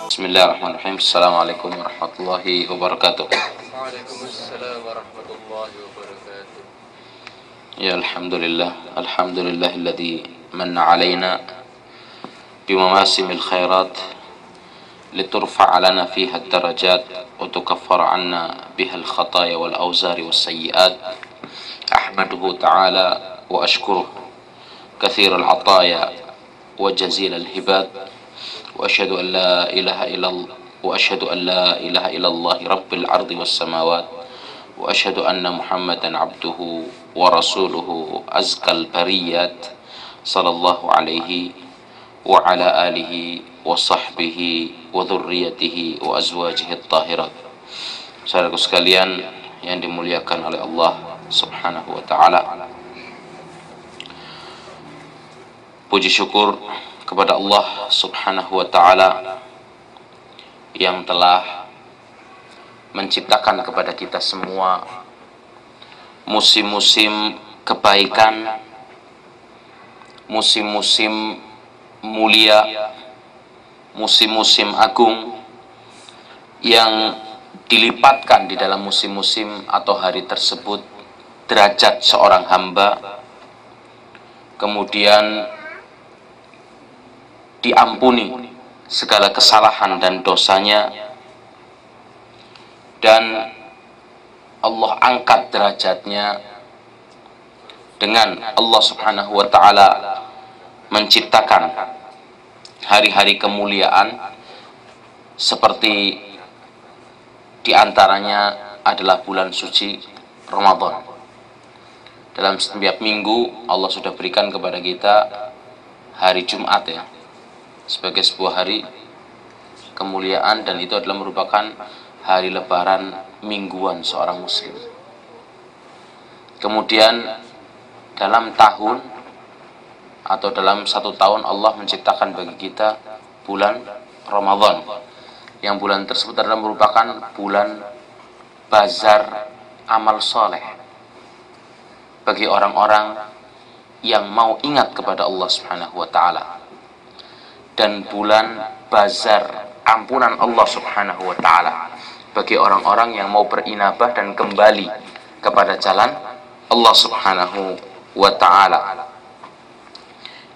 Bismillahirrahmanirrahim. Assalamualaikum warahmatullahi wabarakatuh. Waalaikumsalam warahmatullahi wabarakatuh. Ya alhamdulillah, alhamdulillahilladzi manna alaina bimawasimil khairat liturfa'a lana fiha ad-darajat wa tukaffara 'anna biha al-khataya wal awzari was sayyi'at. Ahmaduhu ta'ala wa ashkuruhu katsir al-'ataya wa jazil al-hibat. وأشهد أن لا إله إلا الله وأشهد أن لا إله إلا الله رب الأرض والسماوات وأشهد أن محمدا عبده ورسوله أزكى البريات صلى الله عليه وعلى آله وصحبه وذريته وأزواجه الطاهرات. Saudaraku sekalian yang dimuliakan oleh Allah Subhanahu wa taala. Puji syukur kepada Allah Subhanahu wa ta'ala yang telah menciptakan kepada kita semua musim-musim kebaikan, musim-musim mulia, musim-musim agung yang dilipatkan di dalam musim-musim atau hari tersebut derajat seorang hamba, kemudian diampuni segala kesalahan dan dosanya, dan Allah angkat derajatnya dengan Allah Subhanahu wa ta'ala menciptakan hari-hari kemuliaan seperti diantaranya adalah bulan suci Ramadan. Dalam setiap minggu Allah sudah berikan kepada kita hari Jumat ya, sebagai sebuah hari kemuliaan, dan itu adalah merupakan hari lebaran mingguan seorang muslim. Kemudian dalam tahun atau dalam satu tahun Allah menciptakan bagi kita bulan Ramadan, yang bulan tersebut adalah merupakan bulan bazar amal soleh bagi orang-orang yang mau ingat kepada Allah Subhanahu wa ta'ala, dan bulan bazar ampunan Allah Subhanahu wa ta'ala bagi orang-orang yang mau berinabah dan kembali kepada jalan Allah Subhanahu wa ta'ala.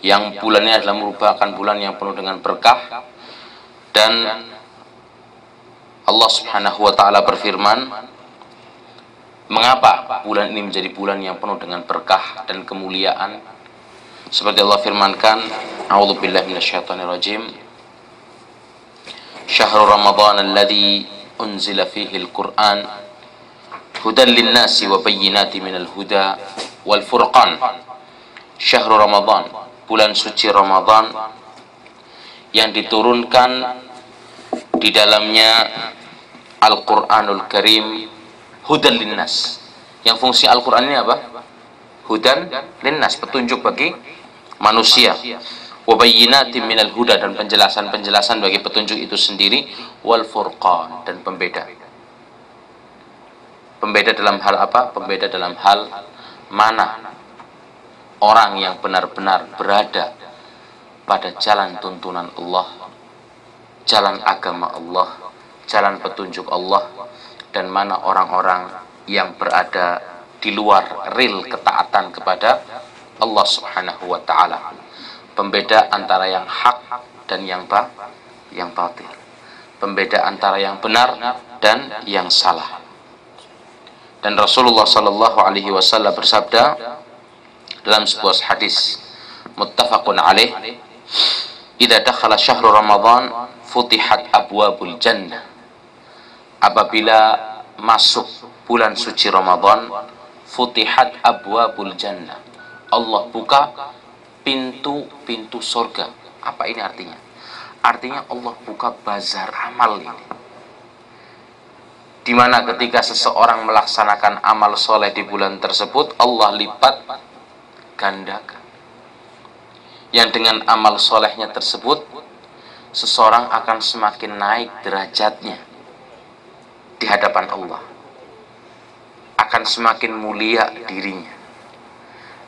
Yang bulannya adalah merupakan bulan yang penuh dengan berkah, dan Allah Subhanahu wa ta'ala berfirman, mengapa bulan ini menjadi bulan yang penuh dengan berkah dan kemuliaan? Seperti Allah firmankan, a'udzubillahi minasyaitonirrajim, syahrul ramadhan alladzi unzila fihi al-Qur'an hudan lin-nasi wa bayyinatin minal huda wal furqan. Syahrul Ramadan, bulan suci Ramadan yang diturunkan di dalamnya Al-Qur'anul Karim, hudan lin-nas. Yang fungsi Al-Qur'an ini apa? Hudan lin-nas, petunjuk bagi manusia, wa bayyinatin minal huda, dan penjelasan-penjelasan bagi petunjuk itu sendiri, wal furqan, dan pembeda. Pembeda dalam hal apa? Pembeda dalam hal mana orang yang benar-benar berada pada jalan tuntunan Allah, jalan agama Allah, jalan petunjuk Allah, dan mana orang-orang yang berada di luar ril ketaatan kepada Allah Subhanahu wa ta'ala. Pembeda antara yang hak dan yang batil. Pembeda antara yang benar dan yang salah. Dan Rasulullah sallallahu alaihi wasallam bersabda dalam sebuah hadis muttafaqun alaih, "Idza dakhala syahrul Ramadan futihat abwabul jannah." Apabila masuk bulan suci Ramadan, futihat abwabul jannah, Allah buka pintu-pintu surga. Apa ini artinya? Artinya Allah buka bazar amal ini, dimana ketika seseorang melaksanakan amal soleh di bulan tersebut, Allah lipat gandakan. Yang dengan amal solehnya tersebut, seseorang akan semakin naik derajatnya di hadapan Allah, akan semakin mulia dirinya,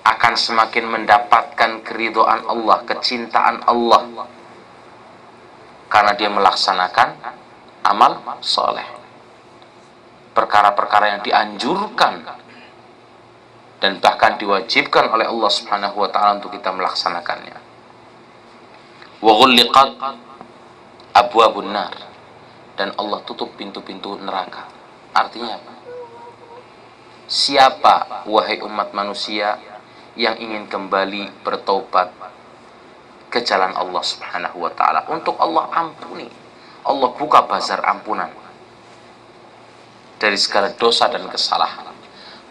akan semakin mendapatkan keridhaan Allah, kecintaan Allah, karena dia melaksanakan amal soleh, perkara-perkara yang dianjurkan dan bahkan diwajibkan oleh Allah Subhanahu wa taala untuk kita melaksanakannya. Wa ghulliqat abwabun nar, dan Allah tutup pintu-pintu neraka. Artinya apa? Siapa wahai umat manusia yang ingin kembali bertobat ke jalan Allah Subhanahu wa taala, untuk Allah ampuni, Allah buka bazar ampunan dari segala dosa dan kesalahan,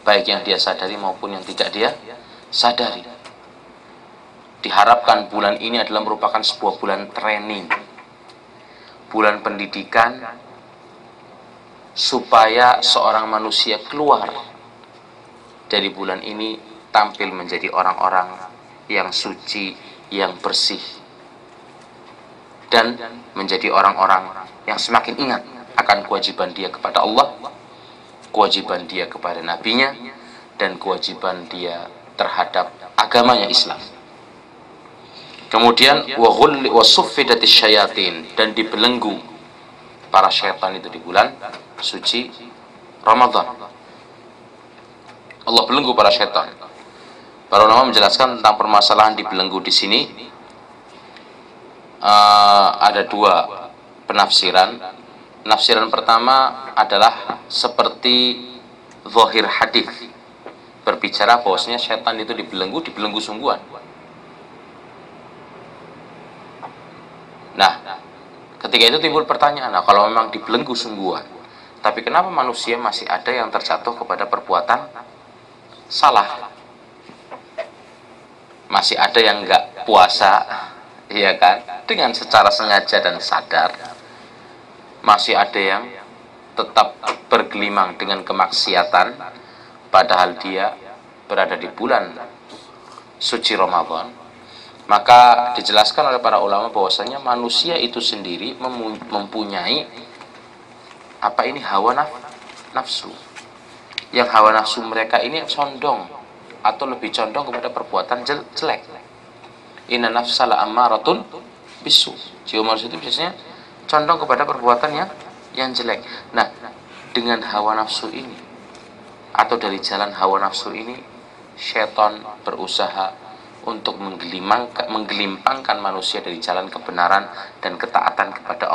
baik yang dia sadari maupun yang tidak dia sadari. Diharapkan bulan ini adalah merupakan sebuah bulan training, bulan pendidikan, supaya seorang manusia keluar dari bulan ini tampil menjadi orang-orang yang suci, yang bersih, dan menjadi orang-orang yang semakin ingat akan kewajiban dia kepada Allah, kewajiban dia kepada nabinya, dan kewajiban dia terhadap agamanya Islam. Kemudian wasuffidatis syayatin, dan dibelenggu para syaitan itu di bulan suci Ramadan. Allah belenggu para syaitan. Para ulama menjelaskan tentang permasalahan dibelenggu di sini. Ada dua penafsiran. Penafsiran pertama adalah seperti zahir hadis, berbicara bahwasanya syaitan itu dibelenggu sungguhan. Nah, ketika itu timbul pertanyaan, nah, kalau memang dibelenggu sungguhan, tapi kenapa manusia masih ada yang terjatuh kepada perbuatan salah? Masih ada yang enggak puasa, iya kan, dengan secara sengaja dan sadar. Masih ada yang tetap bergelimang dengan kemaksiatan, padahal dia berada di bulan suci Ramadan. Maka dijelaskan oleh para ulama bahwasanya manusia itu sendiri mempunyai hawa nafsu. Yang hawa nafsu mereka ini condong atau lebih condong kepada perbuatan jelek. Inna nafsala ammaratun bisu. Jiwa manusia itu biasanya condong kepada perbuatan yang jelek. Nah, dengan hawa nafsu ini atau dari jalan hawa nafsu ini, syaitan berusaha untuk menggelimpangkan manusia dari jalan kebenaran dan ketaatan kepada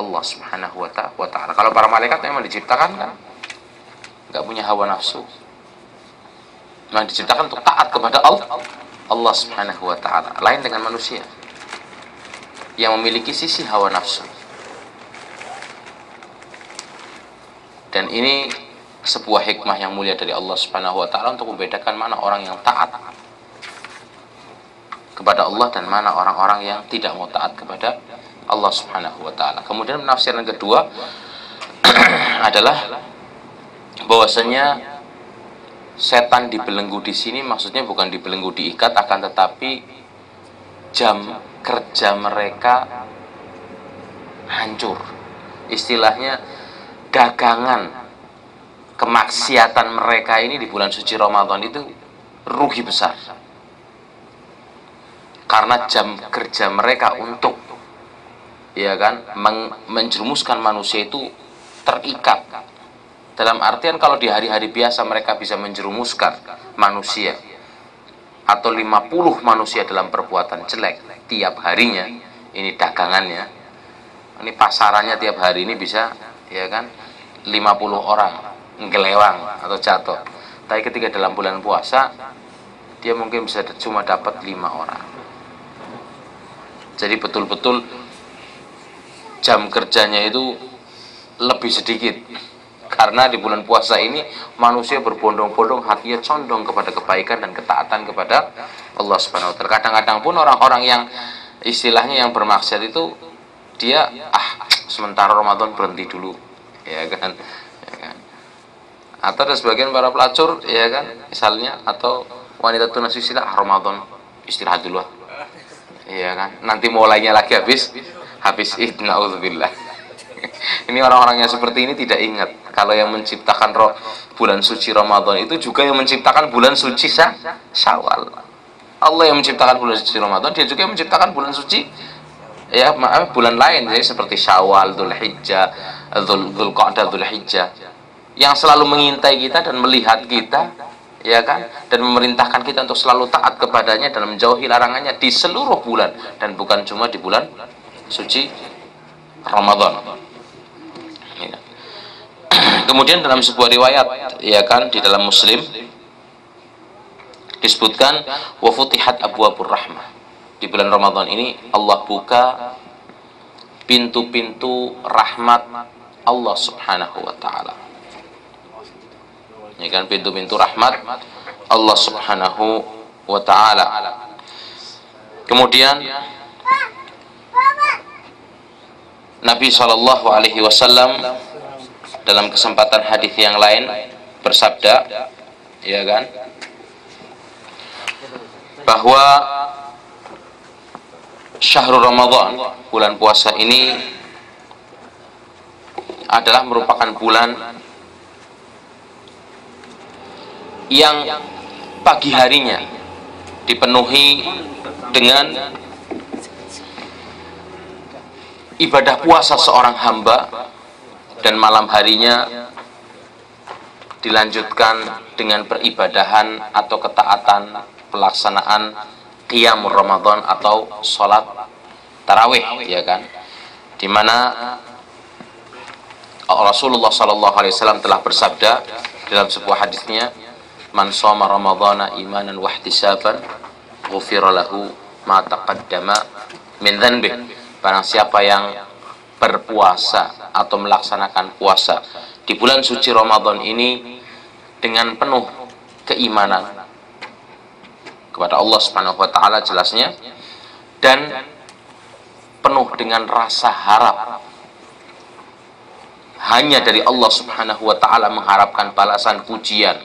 Allah Subhanahu wa ta'ala. Kalau para malaikat memang diciptakan kan nggak punya hawa nafsu, memang diciptakan untuk taat kepada Allah Subhanahu wa ta'ala. Lain dengan manusia yang memiliki sisi hawa nafsu. Dan ini sebuah hikmah yang mulia dari Allah Subhanahu wa ta'ala untuk membedakan mana orang yang taat kepada Allah dan mana orang-orang yang tidak mau taat kepada Allah Subhanahu wa ta'ala. Kemudian penafsiran kedua adalah bahwasanya setan dibelenggu di sini maksudnya bukan dibelenggu diikat, akan tetapi jam kerja mereka hancur. Istilahnya dagangan kemaksiatan mereka ini di bulan suci Ramadan itu rugi besar. Karena jam kerja mereka untuk menjerumuskan manusia itu terikat. Dalam artian kalau di hari-hari biasa mereka bisa menjerumuskan manusia atau 50 manusia dalam perbuatan jelek tiap harinya, ini dagangannya, ini pasarannya tiap hari ini bisa 50 orang ngelewang atau jatuh. Tapi ketika dalam bulan puasa dia mungkin bisa cuma dapat 5 orang. Jadi betul-betul jam kerjanya itu lebih sedikit. Karena di bulan puasa ini manusia berbondong-bondong hatinya condong kepada kebaikan dan ketaatan kepada Allah Subhanahu wa ta'ala. Kadang-kadang pun orang-orang yang istilahnya yang bermaksiat itu dia sementara Ramadan berhenti dulu, ya kan. Atau ada sebagian para pelacur, ya kan, misalnya, atau wanita tunasusila, Ramadan istirahat dulu, ya kan. Nanti mulainya lagi habis naudzubillah. Ini orang-orang yang seperti ini tidak ingat kalau yang menciptakan bulan suci Ramadan itu juga yang menciptakan bulan suci Syawal. Allah yang menciptakan bulan suci Ramadan, dia juga yang menciptakan bulan suci ya bulan lain jadi seperti Syawal, Dzulhijjah, Dzulqa'dah, Dzulhijjah yang selalu mengintai kita dan melihat kita, ya kan, dan memerintahkan kita untuk selalu taat kepadanya dan menjauhi larangannya di seluruh bulan dan bukan cuma di bulan suci Ramadan. Ya. Kemudian dalam sebuah riwayat, ya kan, di dalam Muslim disebutkan wa futihat abwabur rahmah. Di bulan Ramadan ini Allah buka pintu-pintu rahmat Allah Subhanahu wa taala. Ya kan, pintu-pintu rahmat Allah Subhanahu wa taala. Kemudian Nabi sallallahu alaihi wasallam dalam kesempatan hadis yang lain bersabda, ya kan, bahwa Syahrul Ramadan, bulan puasa ini adalah merupakan bulan yang pagi harinya dipenuhi dengan ibadah puasa seorang hamba dan malam harinya dilanjutkan dengan peribadahan atau ketaatan pelaksanaan Qiyamul Ramadan atau sholat tarawih, ya kan, di mana Rasulullah SAW telah bersabda dalam sebuah hadisnya, man shoma ramadhana imanan wa ihtisaban ghufira lahu ma taqaddama min dhanbih. Barang siapa yang berpuasa atau melaksanakan puasa di bulan suci Ramadan ini dengan penuh keimanan kepada Allah Subhanahu wa taala, jelasnya, dan penuh dengan rasa harap hanya dari Allah Subhanahu wa taala, mengharapkan balasan pujian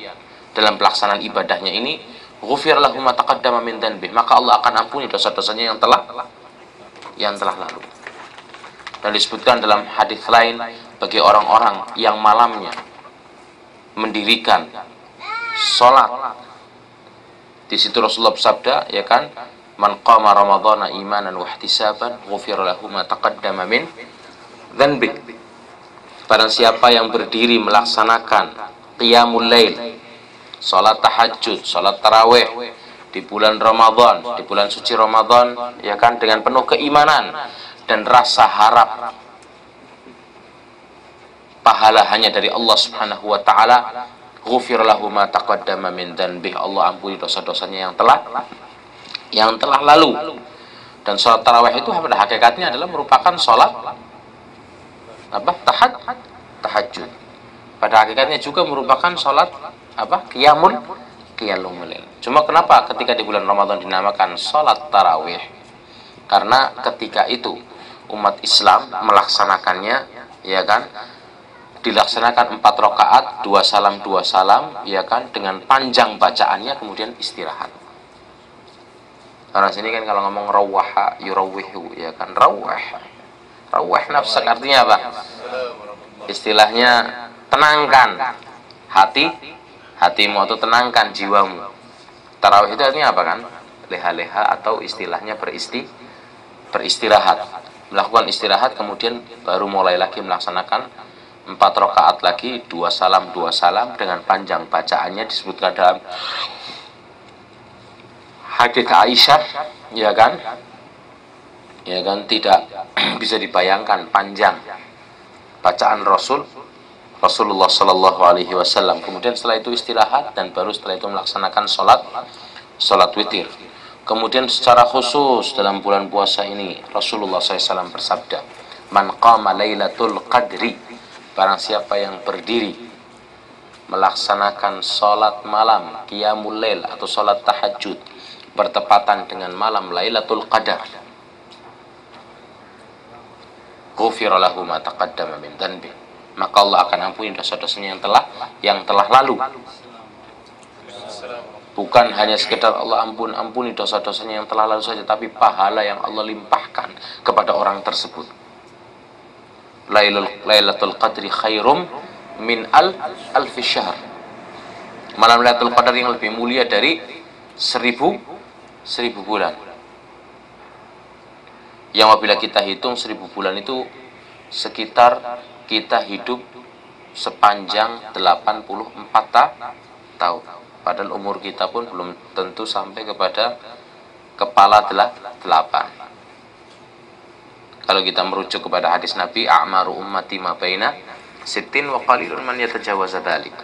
dalam pelaksanaan ibadahnya ini, ghufir lahu ma taqaddama min dhanbi, maka Allah akan ampuni dosa-dosanya yang telah lalu. Dan disebutkan dalam hadis lain, bagi orang-orang yang malamnya mendirikan sholat, di situ Rasulullah bersabda, ya kan, man qama ramadhana imanan wa ihtisaban ghufira lahu ma taqaddama min dhanbi. Barang siapa yang berdiri melaksanakan qiyamul lail, salat tahajud, salat tarawih di bulan Ramadan, di bulan suci Ramadan, ya kan, dengan penuh keimanan dan rasa harap pahala hanya dari Allah Subhanahu wa taala, ghufir lahu ma taqaddama min dhanbih, Allah ampuni dosa-dosanya yang telah lalu. Dan salat tarawih itu pada hakikatnya adalah merupakan salat tahajud. Pada hakikatnya juga merupakan salat qiyamul lail. Cuma kenapa ketika di bulan Ramadan dinamakan salat tarawih? Karena ketika itu umat Islam melaksanakannya, ya kan, dilaksanakan 4 rakaat, 2 salam, ya kan, dengan panjang bacaannya, kemudian istirahat. Orang sini kan kalau ngomong rawaha yurawwihu, ya kan, rawah nafsak, artinya apa? Istilahnya tenangkan hatimu atau tenangkan jiwamu. Tarawih itu artinya apa kan? Leha-leha atau istilahnya beristirahat, melakukan istirahat, kemudian baru mulai lagi melaksanakan 4 rakaat lagi, 2 salam dengan panjang bacaannya. Disebutkan dalam hadits Aisyah, ya kan, tidak bisa dibayangkan panjang bacaan Rasulullah Sallallahu Alaihi Wasallam. Kemudian setelah itu istirahat dan baru setelah itu melaksanakan sholat witir. Kemudian secara khusus dalam bulan puasa ini Rasulullah SAW bersabda, man qama lailatul qadri, barang siapa yang berdiri melaksanakan sholat malam qiyamul lail atau sholat tahajud bertepatan dengan malam Lailatul Qadar, ghufira lahu ma taqaddama min dhanbi, maka Allah akan ampuni dosa-dosanya yang telah lalu. Bukan hanya sekedar Allah ampuni dosa-dosanya yang telah lalu saja, tapi pahala yang Allah limpahkan kepada orang tersebut. Lailatul Qadri khairum min alfi syahr. Malam Lailatul Qadar yang lebih mulia dari 1000 bulan. yang apabila kita hitung 1000 bulan itu sekitar kita hidup sepanjang 84 tahun. Padahal umur kita pun belum tentu sampai kepada kepala 8. Kalau kita merujuk kepada hadis Nabi, a'maru ummati ma baina sittin wa qalilun man yatajawaza dzalik.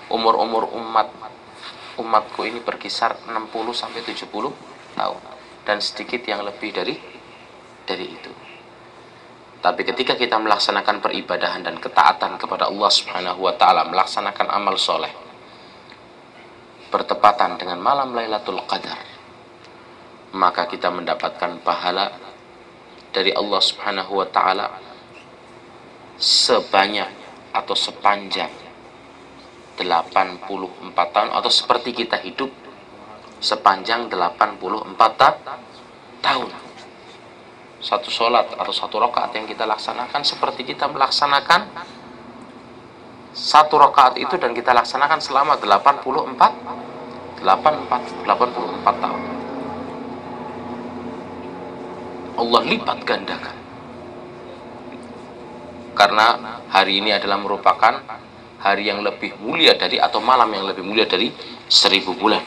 Umur-umur umatku ini berkisar 60 sampai 70 tahun dan sedikit yang lebih dari itu. Tapi ketika kita melaksanakan peribadahan dan ketaatan kepada Allah Subhanahu wa taala, melaksanakan amal soleh bertepatan dengan malam Lailatul Qadar, maka kita mendapatkan pahala dari Allah Subhanahu wa taala sebanyak atau sepanjang 84 tahun, atau seperti kita hidup sepanjang 84 tahun. Satu sholat atau satu rakaat yang kita laksanakan seperti kita melaksanakan satu rakaat itu, dan kita laksanakan selama 84 tahun. Allah lipat gandakan. Karena hari ini adalah merupakan hari yang lebih mulia dari, atau malam yang lebih mulia dari 1000 bulan.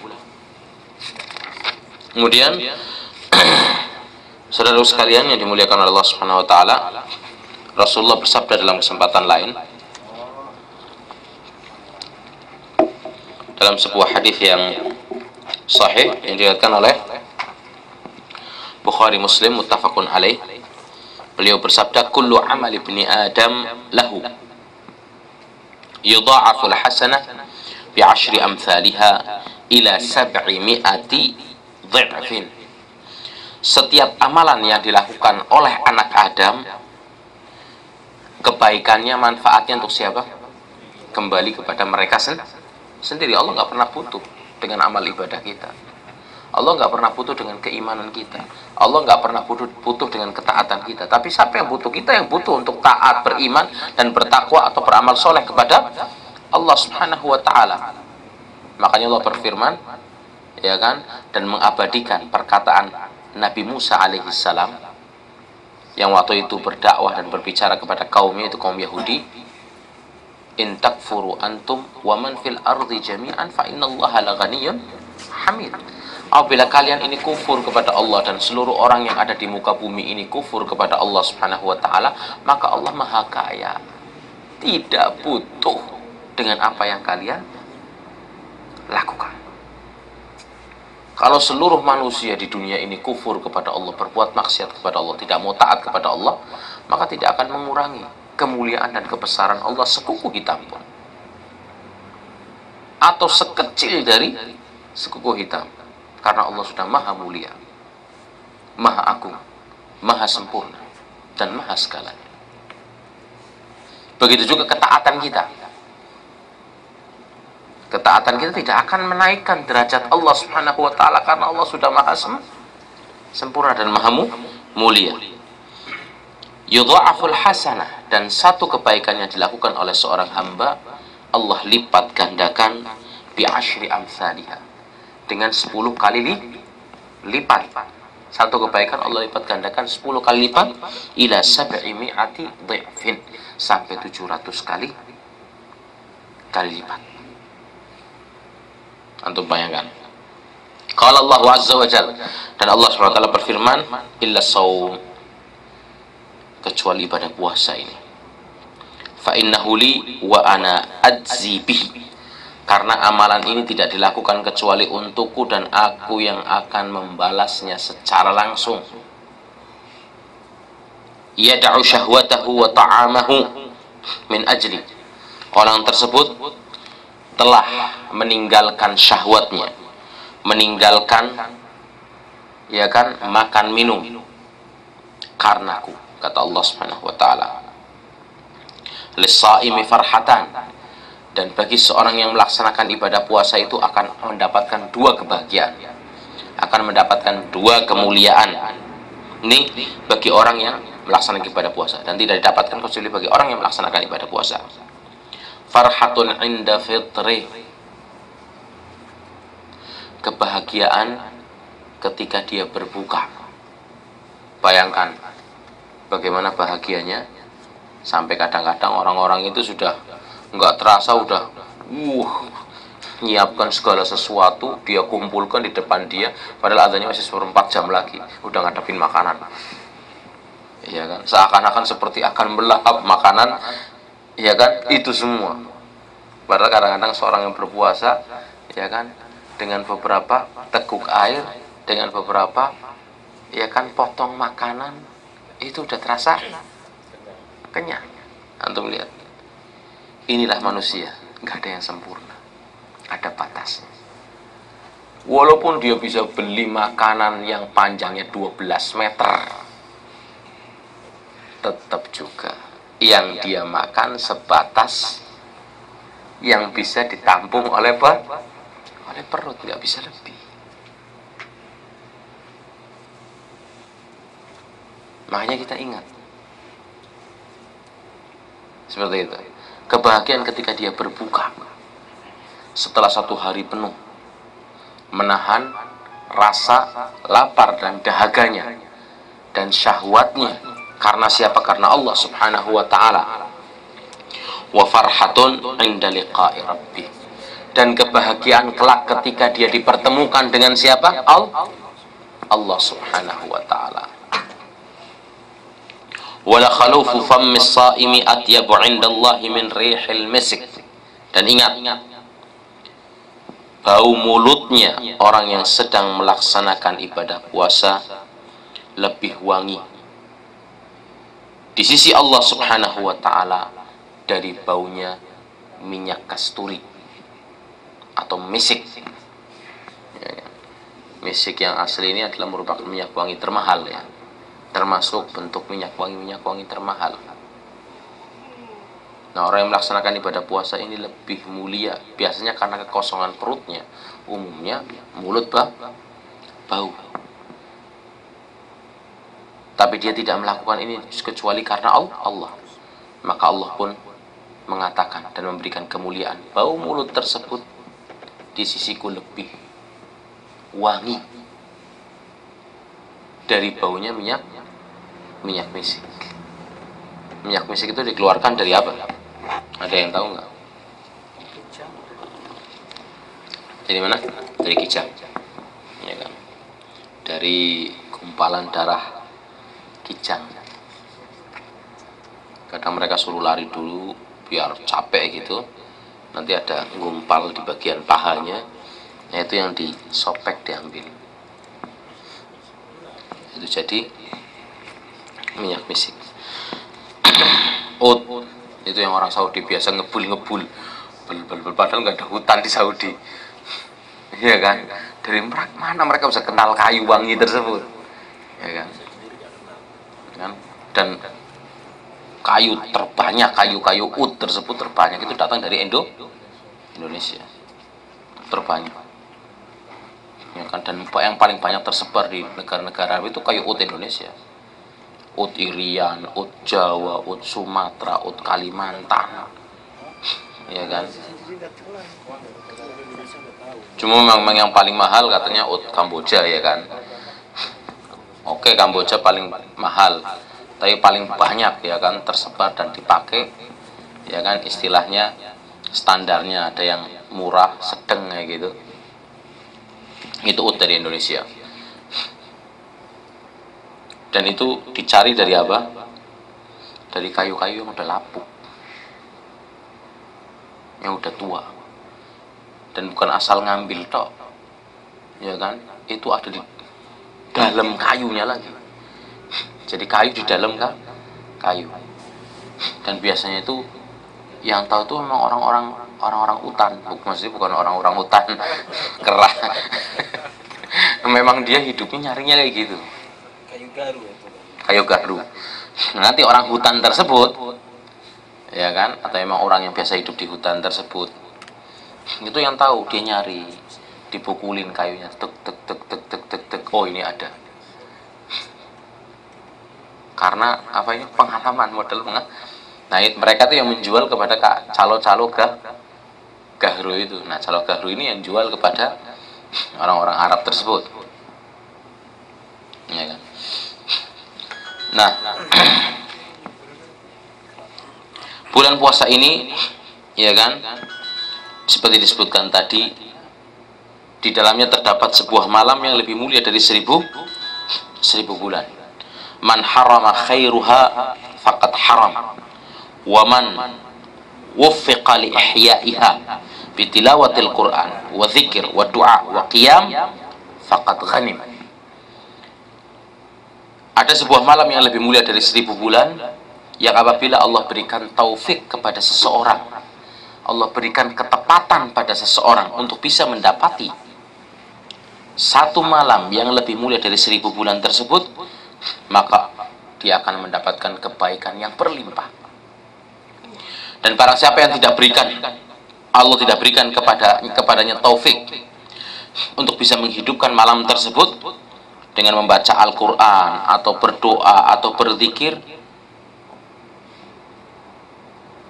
Kemudian saudara sekalian yang dimuliakan oleh Allah Subhanahu wa taala, Rasulullah bersabda dalam kesempatan lain dalam sebuah hadis yang sahih yang diriwayatkan oleh Bukhari Muslim muttafaqun alaih. Beliau bersabda, kullu amal ibni Adam lahu yudha'aful hasanah bi'ashri amthaliha ila 700 dha'fin. Setiap amalan yang dilakukan oleh anak Adam, kebaikannya, manfaatnya untuk siapa? Kembali kepada mereka sendiri. Allah nggak pernah butuh dengan amal ibadah kita. Allah nggak pernah butuh dengan keimanan kita. Allah nggak pernah butuh dengan ketaatan kita. Tapi siapa yang butuh? Kita yang butuh untuk taat, beriman, dan bertakwa atau beramal soleh kepada Allah Subhanahu wa ta'ala. Makanya Allah berfirman, ya kan, dan mengabadikan perkataan Nabi Musa alaihissalam yang waktu itu berdakwah dan berbicara kepada kaumnya, itu kaum Yahudi. In takfuru antum wa man fil ardi jami'an fa innallaha laghaniyyun hamid. Apabila kalian ini kufur kepada Allah dan seluruh orang yang ada di muka bumi ini kufur kepada Allah Subhanahu wa taala, maka Allah Maha Kaya, tidak butuh dengan apa yang kalian lakukan. Kalau seluruh manusia di dunia ini kufur kepada Allah, berbuat maksiat kepada Allah, tidak mau taat kepada Allah, maka tidak akan mengurangi kemuliaan dan kebesaran Allah sekuku hitam pun, atau sekecil dari sekuku hitam. Karena Allah sudah maha mulia, maha agung, maha sempurna, dan maha segalanya. Begitu juga ketaatan kita. Ketaatan kita tidak akan menaikkan derajat Allah Subhanahu wa ta'ala, karena Allah sudah maha sempurna dan maha mulia. Yudha'aful hasanah, dan satu kebaikan yang dilakukan oleh seorang hamba, Allah lipat gandakan bi'ashri amthaliha, dengan 10 kali lipat. Satu kebaikan Allah lipat gandakan 10 kali lipat, ila 700 dha'fin, sampai 700 kali lipat. Antum bayangkan. Qala Allah azza wa jalla, dan Allah Subhanahu wa taala berfirman, illa shaum, kecuali ibadah puasa ini. Fa innahu li wa ana ajzi bihi, karena amalan ini tidak dilakukan kecuali untukku dan aku yang akan membalasnya secara langsung. Yada'u syahwatahu wa ta'amahu min ajli, orang tersebut telah meninggalkan syahwatnya, meninggalkan, ya kan, makan minum karenaku, kata Allah Subhanahu wa taala. Lis-shaimi farhatan, dan bagi seorang yang melaksanakan ibadah puasa itu akan mendapatkan 2 kebahagiaan, akan mendapatkan 2 kemuliaan. Ini bagi orang yang melaksanakan ibadah puasa, dan tidak didapatkan kecuali bagi orang yang melaksanakan ibadah puasa. Farhatun inda fitri, kebahagiaan ketika dia berbuka. Bayangkan, bagaimana bahagianya, sampai kadang-kadang orang-orang itu sudah nggak terasa udah nyiapkan segala sesuatu, dia kumpulkan di depan dia, padahal adanya masih 4 jam lagi, udah ngadepin makanan, ya kan, seakan-akan seperti akan melahap makanan, ya kan, itu semua. Padahal kadang-kadang seorang yang berpuasa, ya kan, dengan beberapa teguk air, dengan beberapa, ya kan, potong makanan, itu udah terasa kenyang. Antum lihat, inilah manusia, nggak ada yang sempurna, ada batasnya. Walaupun dia bisa beli makanan yang panjangnya 12 meter, tetap juga yang dia makan sebatas yang bisa ditampung oleh perut, nggak bisa lebih. Makanya kita ingat seperti itu. Kebahagiaan ketika dia berbuka setelah 1 hari penuh menahan rasa lapar dan dahaganya dan syahwatnya, karena siapa? Karena Allah Subhanahu wa taala. Wa farhatun 'inda liqa'i rabbih, dan kebahagiaan kelak ketika dia dipertemukan dengan siapa? Allah Subhanahu wa taala. Wala khalufu fammis shaimi atyabu 'indallahi min rihil misk. Dan ingat, bau mulutnya orang yang sedang melaksanakan ibadah puasa lebih wangi di sisi Allah Subhanahu wa taala dari baunya minyak kasturi atau misik. Misik yang asli ini adalah merupakan minyak wangi termahal, ya, termasuk bentuk minyak wangi termahal. Nah, orang yang melaksanakan ibadah puasa ini lebih mulia, biasanya karena kekosongan perutnya, umumnya mulut bau. Tapi dia tidak melakukan ini kecuali karena Allah. Maka Allah pun mengatakan dan memberikan kemuliaan, bau mulut tersebut di sisiku lebih wangi dari baunya minyak misik. Minyak misik itu dikeluarkan dari apa? Ada yang tahu nggak? Dari mana? Dari kijang, ya kan? Dari gumpalan darah kijang. Kadang mereka suruh lari dulu biar capek gitu, nanti ada gumpal di bagian pahanya, yaitu yang disopek, diambil, itu jadi minyak misik. Ut itu yang orang Saudi biasa ngebul, padahal nggak ada hutan di Saudi, iya kan? Dari mana mereka bisa kenal kayu wangi tersebut, ya kan? Dan kayu terbanyak, kayu ut tersebut terbanyak itu datang dari Indonesia, terbanyak, ya kan? Dan yang paling banyak tersebar di negara-negara itu kayu ut Indonesia. Ut Irian, ut Jawa, ut Sumatera, ut Kalimantan, ya kan? Cuma memang yang paling mahal katanya ut Kamboja, ya kan? Oke, Kamboja paling mahal, tapi paling banyak, ya kan, tersebar dan dipakai, ya kan, istilahnya standarnya ada yang murah, sedang, kayak gitu. Itu ut dari Indonesia. Dan itu dicari dari apa? Dari kayu-kayu yang udah lapuk, yang udah tua. Dan bukan asal ngambil tok, ya kan? Itu ada di dalam kayunya lagi. Jadi kayu di dalam kayu. Dan biasanya itu yang tahu itu memang orang-orang hutan, maksudnya bukan orang-orang hutan kerah. Memang dia hidupnya nyarinya kayak gitu. Kayu garu. Nanti orang hutan tersebut, ya kan, atau emang orang yang biasa hidup di hutan tersebut, itu yang tahu, dia nyari, dipukulin kayunya, tek, oh ini ada. Karena apa, ini pengalaman model Nah, mereka tuh yang menjual kepada calo-calo gahru itu. Nah, calo gahru ini yang jual kepada orang-orang Arab tersebut, ya kan. Nah, bulan puasa ini, ya kan, seperti disebutkan tadi, di dalamnya terdapat sebuah malam yang lebih mulia dari seribu bulan. Man harama khairuha faqad haram, wa man wuffiqa li ihya'iha bi tilawatil Qur'an wa dzikr wa du'a wa qiyam faqad ghanim. Ada sebuah malam yang lebih mulia dari 1000 bulan, yang apabila Allah berikan taufik kepada seseorang, Allah berikan ketepatan pada seseorang untuk bisa mendapati satu malam yang lebih mulia dari 1000 bulan tersebut, maka dia akan mendapatkan kebaikan yang berlimpah. Dan barang siapa yang tidak berikan, Allah tidak berikan kepadanya taufik untuk bisa menghidupkan malam tersebut dengan membaca Al-Quran atau berdoa atau berzikir,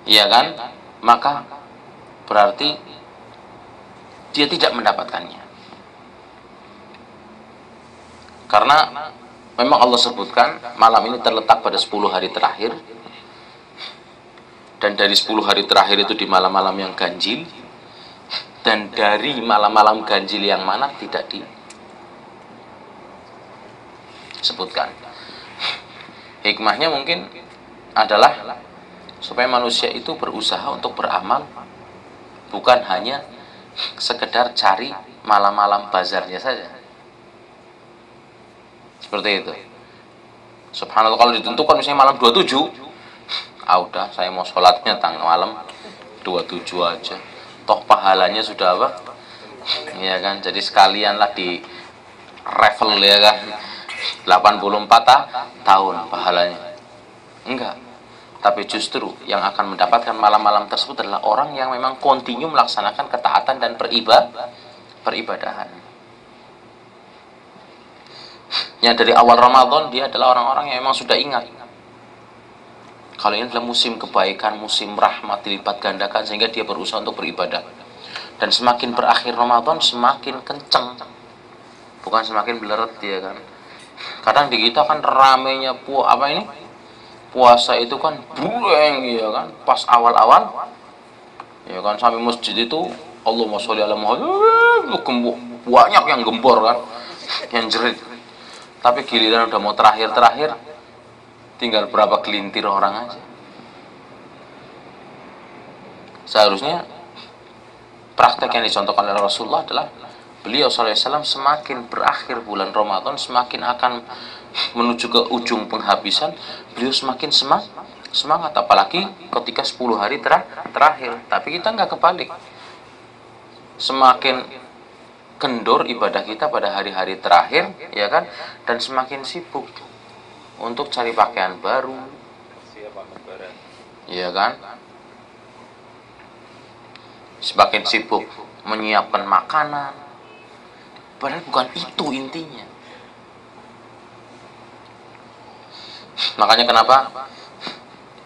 ya kan, maka berarti dia tidak mendapatkannya. Karena memang Allah sebutkan malam ini terletak pada 10 hari terakhir, dan dari 10 hari terakhir itu di malam-malam yang ganjil, dan dari malam-malam ganjil yang mana tidak disebutkan. Hikmahnya mungkin adalah supaya manusia itu berusaha untuk beramal, bukan hanya sekedar cari malam-malam bazarnya saja. Seperti itu. Subhanallah, kalau ditentukan misalnya malam 27, udah saya mau sholatnya tanggal malam 27 aja, toh pahalanya sudah apa, ya kan, jadi sekalianlah di level, ya kan, 84 tahun pahalanya. Enggak, tapi justru yang akan mendapatkan malam-malam tersebut adalah orang yang memang kontinu melaksanakan ketaatan dan peribadahan. Yang dari awal Ramadan dia adalah orang-orang yang memang sudah ingat kalau ini adalah musim kebaikan, musim rahmat dilipat gandakan, sehingga dia berusaha untuk beribadah. Dan semakin berakhir Ramadan semakin kenceng, bukan semakin beleret, ya kan. Kadang di kita kan ramenya puasa itu kan buleng, ya kan, pas awal-awal, ya kan, sampai masjid itu Allahumma sholli ala Muhammad, banyak yang gembor kan, yang jerit. Tapi giliran udah mau terakhir, tinggal berapa gelintir orang aja. Seharusnya praktek yang dicontohkan oleh Rasulullah adalah beliau SAW semakin berakhir bulan Ramadan, semakin akan menuju ke ujung penghabisan, beliau semakin semangat, apalagi ketika 10 hari terakhir. Tapi kita nggak kebalik, semakin kendor ibadah kita pada hari-hari terakhir, ya kan, dan semakin sibuk untuk cari pakaian baru, ya kan, semakin sibuk menyiapkan makanan, padahal bukan itu intinya. Makanya kenapa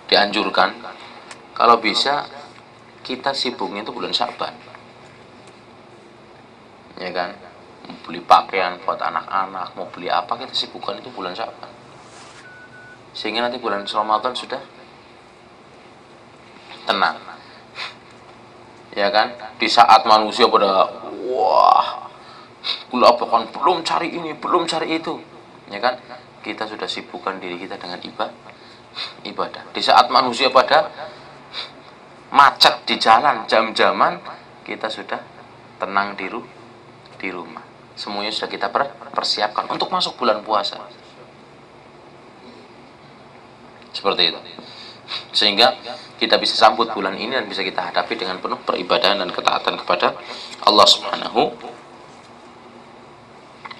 dianjurkan kalau bisa kita sibuknya itu bulan Sya'ban, ya kan, mau beli pakaian buat anak-anak, mau beli apa, kita sibukkan itu bulan Sya'ban, sehingga nanti bulan Ramadan sudah tenang, ya kan. Di saat manusia pada bahkan belum cari ini, belum cari itu, ya kan, kita sudah sibukkan diri kita dengan ibadah. Di saat manusia pada macet di jalan jam-jaman, kita sudah tenang di rumah. Semuanya sudah kita persiapkan untuk masuk bulan puasa. Seperti itu. Sehingga kita bisa sambut bulan ini dan bisa kita hadapi dengan penuh peribadahan dan ketaatan kepada Allah Subhanahu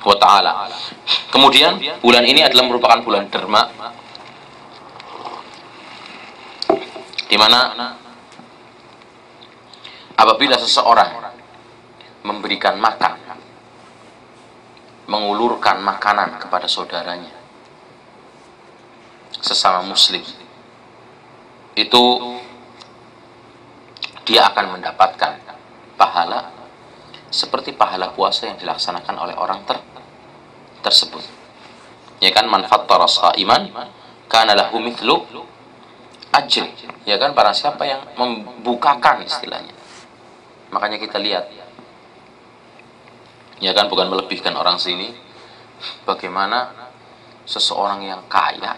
wa ta'ala. Kemudian bulan ini adalah merupakan bulan derma, di mana apabila seseorang memberikan makan, mengulurkan makanan kepada saudaranya sesama muslim, itu dia akan mendapatkan pahala seperti pahala puasa yang dilaksanakan oleh orang tersebut, ya kan. Man fattara sha'iman kana lahu mithlu ajri, ya kan, para siapa yang membukakan istilahnya. Makanya kita lihat, ya kan, bukan melebihkan orang sini, bagaimana seseorang yang kaya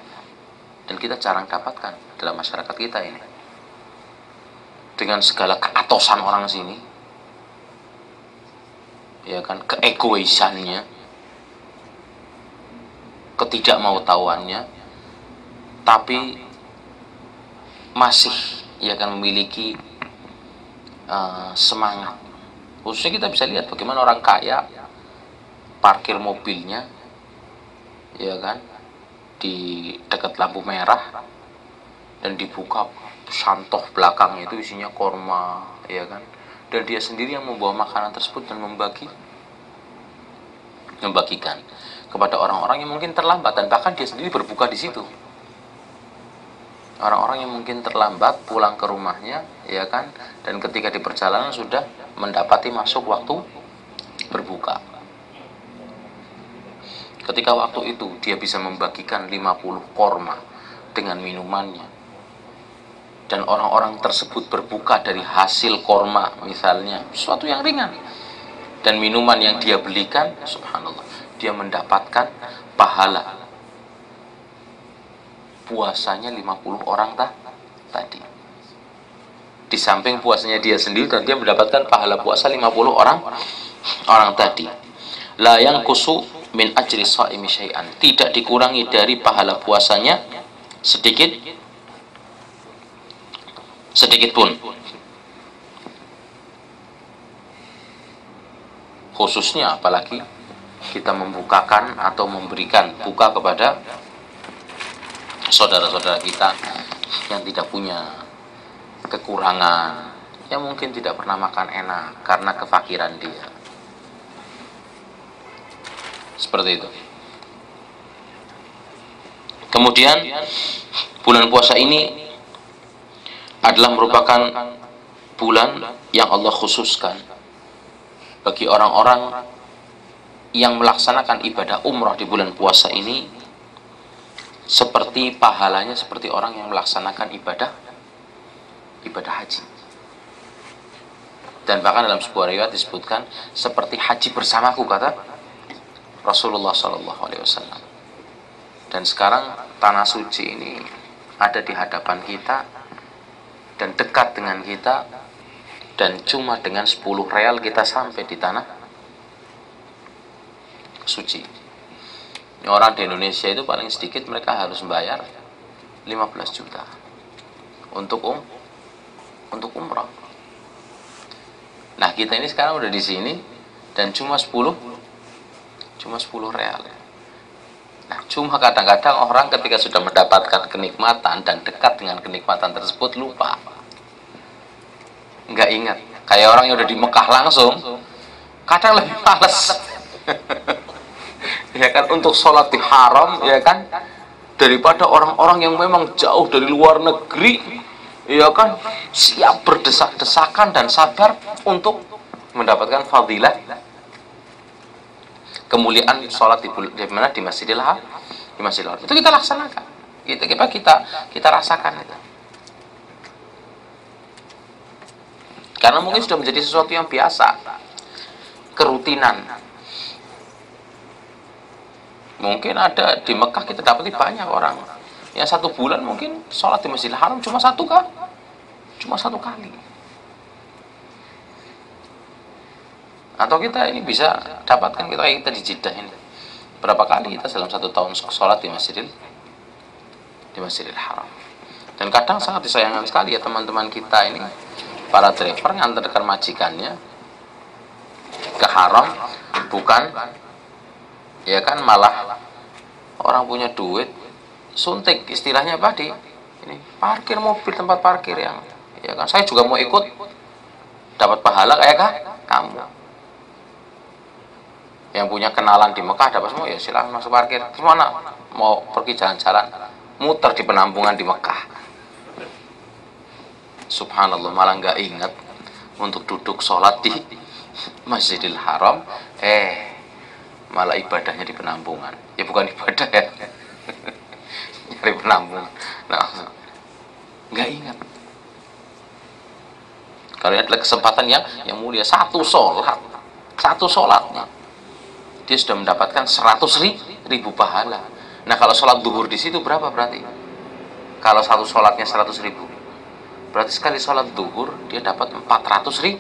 dan kita jarang dapatkan dalam masyarakat kita ini, dengan segala keatosan orang sini, ya kan, keegoisannya, ketidakmautawan, tapi masih, ya kan, memiliki semangat. Khususnya kita bisa lihat bagaimana orang kaya parkir mobilnya, ya kan, di dekat lampu merah, dan dibuka santoh belakangnya itu isinya korma, ya kan, dan dia sendiri yang membawa makanan tersebut dan membagikan kepada orang-orang yang mungkin terlambat, dan bahkan dia sendiri berbuka di situ. Orang-orang yang mungkin terlambat pulang ke rumahnya, ya kan, dan ketika di perjalanan sudah mendapati masuk waktu berbuka. Ketika waktu itu dia bisa membagikan 50 korma dengan minumannya, dan orang-orang tersebut berbuka dari hasil korma misalnya, sesuatu yang ringan, dan minuman yang dia belikan, subhanallah, dia mendapatkan pahala puasanya 50 orang tadi. Di samping puasanya dia sendiri, dan dia mendapatkan pahala puasa 50 orang tadi. La yanqusu min ajri shaimi syai'an, tidak dikurangi dari pahala puasanya sedikit pun. Khususnya apalagi kita membukakan atau memberikan buka kepada saudara-saudara kita yang tidak punya kekurangan, yang mungkin tidak pernah makan enak karena kefakiran dia. Seperti itu. Kemudian bulan puasa ini adalah merupakan bulan yang Allah khususkan bagi orang-orang yang melaksanakan ibadah umrah di bulan puasa ini, seperti pahalanya seperti orang yang melaksanakan ibadah haji. Dan bahkan dalam sebuah riwayat disebutkan seperti haji bersamaku, kata Rasulullah SAW. Dan sekarang tanah suci ini ada di hadapan kita dan dekat dengan kita, dan cuma dengan 10 real kita sampai di tanah suci. Orang di Indonesia itu paling sedikit mereka harus membayar 15 juta untuk umrah. Nah, kita ini sekarang udah di sini dan cuma 10 real. Nah, cuma kadang-kadang orang ketika sudah mendapatkan kenikmatan dan dekat dengan kenikmatan tersebut lupa, nggak ingat. Kayak orang yang udah di Mekah langsung, kadang lebih males ya kan, untuk sholat di haram, ya kan, daripada orang-orang yang memang jauh dari luar negeri, ya kan, siap berdesak-desakan dan sabar untuk mendapatkan fadilah kemuliaan sholat di mana, di Masjidil Haram. Itu kita laksanakan, kita rasakan itu, karena mungkin sudah menjadi sesuatu yang biasa, kerutinan. Mungkin ada di Mekah kita dapati banyak orang yang 1 bulan mungkin sholat di Masjidil Haram cuma satu kali. Atau kita ini bisa dapatkan kita di Jeddah ini, berapa kali kita dalam 1 tahun sholat di Masjidil Haram. Dan kadang sangat disayangkan sekali ya teman-teman kita ini, para driver ngantarkan majikannya ke haram, bukan, ya kan, malah orang punya duit suntik, istilahnya apa, di ini parkir mobil, tempat parkir yang, ya kan, saya juga mau ikut dapat pahala kayak kamu. Yang punya kenalan di Mekah dapat semua, ya silahkan masuk parkir. Gimana mau pergi jalan-jalan, muter di penampungan di Mekah. Subhanallah, malah nggak ingat untuk duduk sholat di Masjidil Haram, malah ibadahnya di penampungan. Ya bukan ibadah ya hari penampungan. Nah, nggak ingat. Kalau ini adalah kesempatan yang mulia, satu sholatnya dia sudah mendapatkan 100.000 pahala. Nah, kalau sholat duhur di situ berapa berarti? Kalau satu sholatnya 100.000, berarti sekali sholat duhur dia dapat 400.000.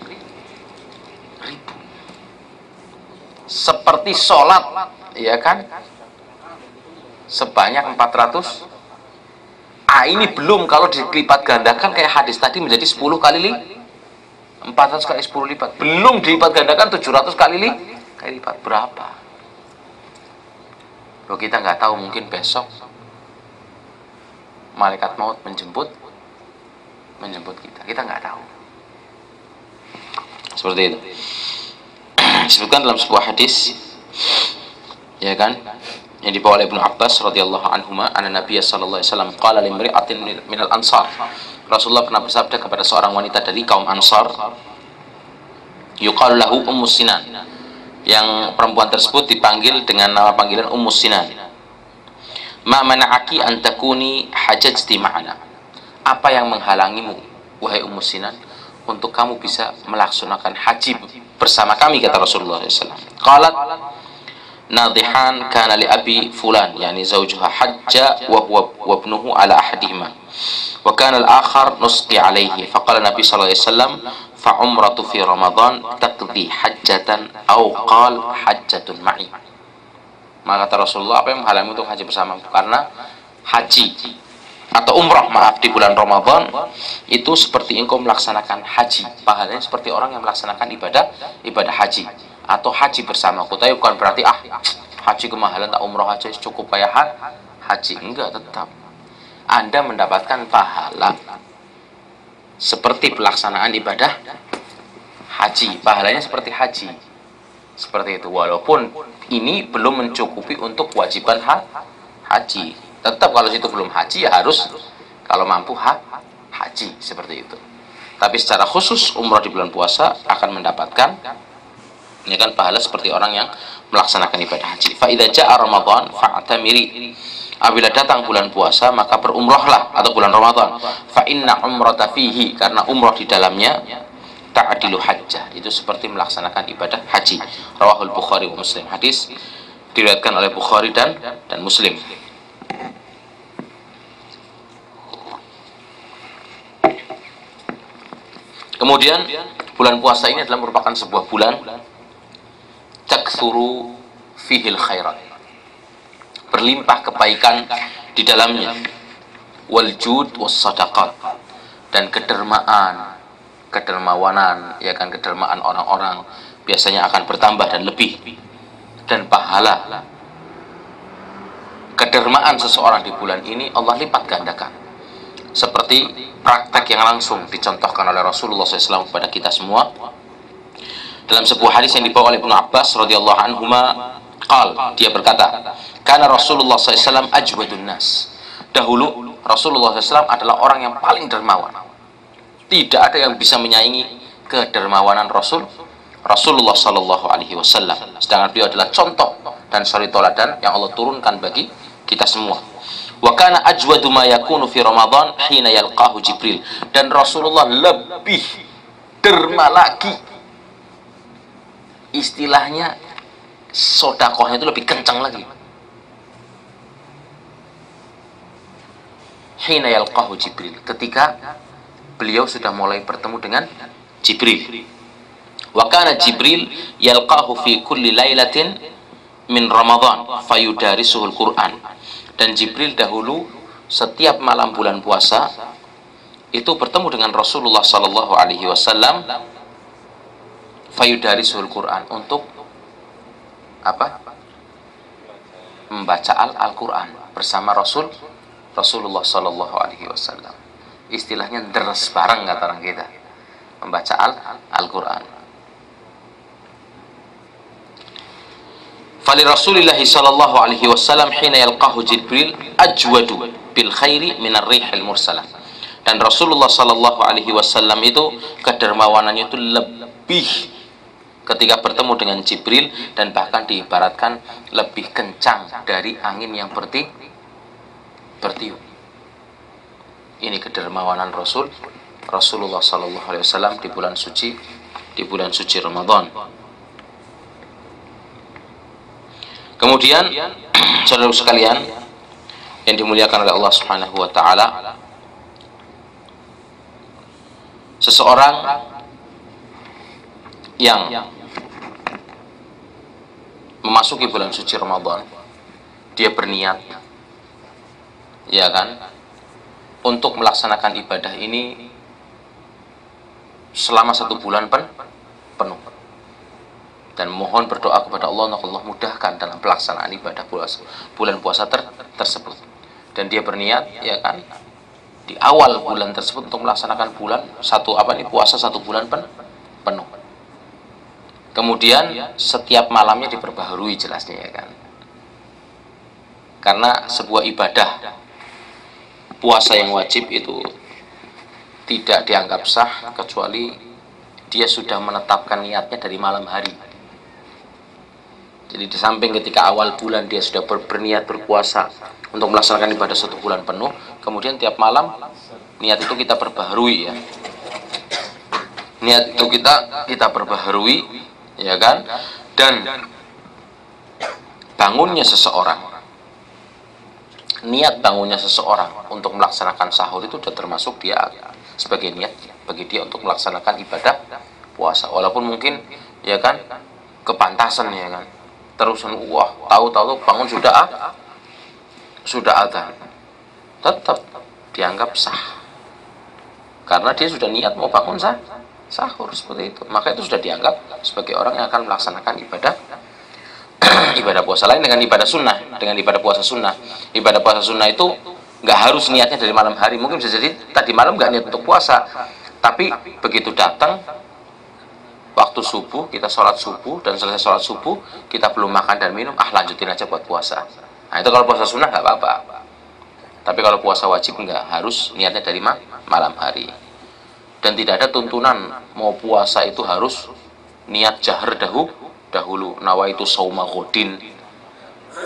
Seperti sholat, ya kan? Sebanyak 400. Ini belum kalau dilipat gandakan kayak hadis tadi menjadi 10 kali 400 kali 10 lipat. Belum dilipat gandakan 700 kali lipat. Berapa? Loh, kita nggak tahu, mungkin besok malaikat maut menjemput kita. Kita nggak tahu. Seperti itu. Disebutkan dalam sebuah hadis, ya kan, yang dibawa oleh Ibnu Abbas radhiyallahu anhuma, anna Nabiy sallallahu alaihi wasallam qala limri'atin minal ansar. Rasulullah pernah bersabda kepada seorang wanita dari kaum Ansar, yuqalu lahu Ummus Sinan, yang perempuan tersebut dipanggil dengan nama panggilan Ummus Sinan. Ma mana'aki an takuni hajjati ma'ana. Apa yang menghalangimu, wahai Ummus Sinan, untuk kamu bisa melaksanakan haji bersama kami, kata Rasulullah SAW. Qalat nadihan kana li abi fulan, yani zawjuha hajja wa huwa wa ibnuhu ala ahadihima. Wa kana al-akhar nusqi alaihi. Faqala Nabi sallallahu alaihi wasallam, fa umratu fi Ramadan taqdi hajjatan aw qal hajjatun ma'i. Maka kata Rasulullah, apa yang menghalangi untuk haji bersama? Karena haji atau umrah, maaf, di bulan Ramadan itu seperti engkau melaksanakan haji. Pahalanya seperti orang yang melaksanakan ibadah haji atau haji bersamaku. Tapi bukan berarti haji kemahalan, tak umrah aja cukup kayak haji. Enggak, tetap Anda mendapatkan pahala seperti pelaksanaan ibadah haji. Pahalanya seperti haji. Seperti itu. Walaupun ini belum mencukupi untuk kewajiban haji. Tetap kalau situ belum haji, ya harus kalau mampu haji. Seperti itu. Tapi secara khusus umrah di bulan puasa akan mendapatkan, ini kan, pahala seperti orang yang melaksanakan ibadah haji. Fa idza jaa Ramadan fa'tamiri. Apabila datang bulan puasa, maka berumrahlah, atau bulan Ramadan. Fa inna umrata fihi, karena umrah di dalamnya ta'dilu hajjah, itu seperti melaksanakan ibadah haji. Rawahul Bukhari wa Muslim. Hadis diriwayatkan oleh Bukhari dan Muslim. Kemudian bulan puasa ini adalah merupakan sebuah bulan taktsuru fihil khairat, berlimpah kebaikan di dalamnya, wal jud was sadaqat, dan kedermawanan, ya kan, kedermaan orang-orang biasanya akan bertambah dan lebih, dan pahala kedermaan seseorang di bulan ini Allah lipat gandakan, seperti praktek yang langsung dicontohkan oleh Rasulullah SAW kepada kita semua dalam sebuah hadis yang dibawa oleh Ibnu Abbas radhiyallahu anhuma. Dia berkata, karena Rasulullah SAW ajwadun nas. Dahulu Rasulullah SAW adalah orang yang paling dermawan. Tidak ada yang bisa menyaingi kedermawanan Rasulullah SAW. Sedangkan beliau adalah contoh dan suri teladan yang Allah turunkan bagi kita semua. Wa kana ajwadu ma yakunu fi Ramadan hina yalqahu Jibril. Dan Rasulullah lebih derma lagi, istilahnya sodakohnya itu lebih kencang lagi. Hina yalqahu Jibril, ketika beliau sudah mulai bertemu dengan Jibril. Wa kana Jibril yalqahu fi kulli lailatin min Ramadan fayudarisuhul Quran. Dan Jibril dahulu setiap malam bulan puasa itu bertemu dengan Rasulullah sallallahu alaihi wasallam, fayudarisuhul Quran, untuk apa? Membaca Al-Quran bersama Rasulullah sallallahu alaihi wasallam. Istilahnya deres bareng, kata orang kita, membaca Al-Quran. Fali Rasulillah sallallahu alaihi wasallam hina yalqahu Jibril ajwadu bil khairi minar rihil mursalah. Dan Rasulullah sallallahu alaihi wasallam itu kedermawanannya itu lebih ketika bertemu dengan Jibril, dan bahkan diibaratkan lebih kencang dari angin yang bertiup. Ini kedermawanan Rasulullah Sallallahu Alaihi Wasallam di bulan suci Ramadan. Kemudian saudara sekalian yang dimuliakan oleh Allah Subhanahu wa taala, seseorang yang memasuki bulan suci Ramadan, dia berniat, ya kan, untuk melaksanakan ibadah ini selama 1 bulan penuh, dan mohon berdoa kepada Allah untuk Allah mudahkan dalam pelaksanaan ibadah bulan puasa tersebut. Dan dia berniat, ya kan, di awal bulan tersebut untuk melaksanakan puasa 1 bulan penuh. Kemudian setiap malamnya diperbaharui jelasnya, ya kan, karena sebuah ibadah puasa yang wajib itu tidak dianggap sah kecuali dia sudah menetapkan niatnya dari malam hari. Jadi di samping ketika awal bulan dia sudah berniat berpuasa untuk melaksanakan ibadah 1 bulan penuh, kemudian tiap malam niat itu kita perbaharui, ya. Niat itu kita perbaharui, ya kan? Dan niat bangunnya seseorang untuk melaksanakan sahur itu sudah termasuk dia sebagai niat bagi dia untuk melaksanakan ibadah puasa. Walaupun mungkin, ya kan, kepantasan, ya kan, terusan tahu-tahu bangun sudah adzan, tetap dianggap sah karena dia sudah niat mau bangun sahur seperti itu. Maka itu sudah dianggap sebagai orang yang akan melaksanakan ibadah puasa lain dengan ibadah sunnah, dengan ibadah puasa sunnah. Ibadah puasa sunnah itu nggak harus niatnya dari malam hari. Mungkin bisa jadi tadi malam nggak niat untuk puasa, tapi begitu datang waktu subuh, kita sholat subuh, dan selesai sholat subuh kita belum makan dan minum, lanjutin aja buat puasa. Nah itu kalau puasa sunnah nggak apa-apa. Tapi kalau puasa wajib nggak, harus niatnya dari malam hari. Dan tidak ada tuntunan mau puasa itu harus niat jahar dahulu, nawaitu shauma ghadin,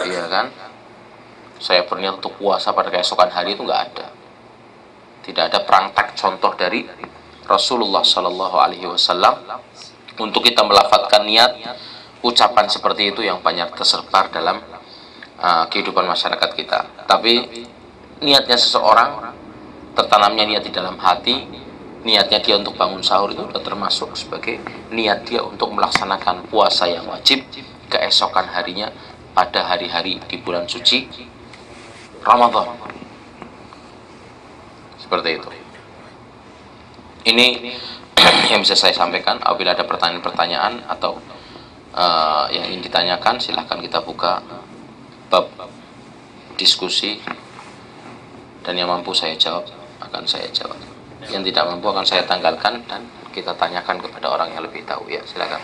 iya kan, saya berniat untuk puasa pada keesokan hari, itu nggak ada. Tidak ada praktek contoh dari Rasulullah Sallallahu Alaihi Wasallam untuk kita melafadzkan niat ucapan seperti itu yang banyak tersebar dalam kehidupan masyarakat kita. Tapi niatnya seseorang, tertanamnya niat di dalam hati, niatnya dia untuk bangun sahur itu sudah termasuk sebagai niat dia untuk melaksanakan puasa yang wajib keesokan harinya pada hari-hari di bulan suci Ramadan. Seperti itu. Ini yang bisa saya sampaikan. Apabila ada pertanyaan-pertanyaan atau yang ingin ditanyakan, silahkan kita buka bab diskusi, dan yang mampu saya jawab akan saya jawab, yang tidak mampu akan saya tanggalkan dan kita tanyakan kepada orang yang lebih tahu. Ya, silakan.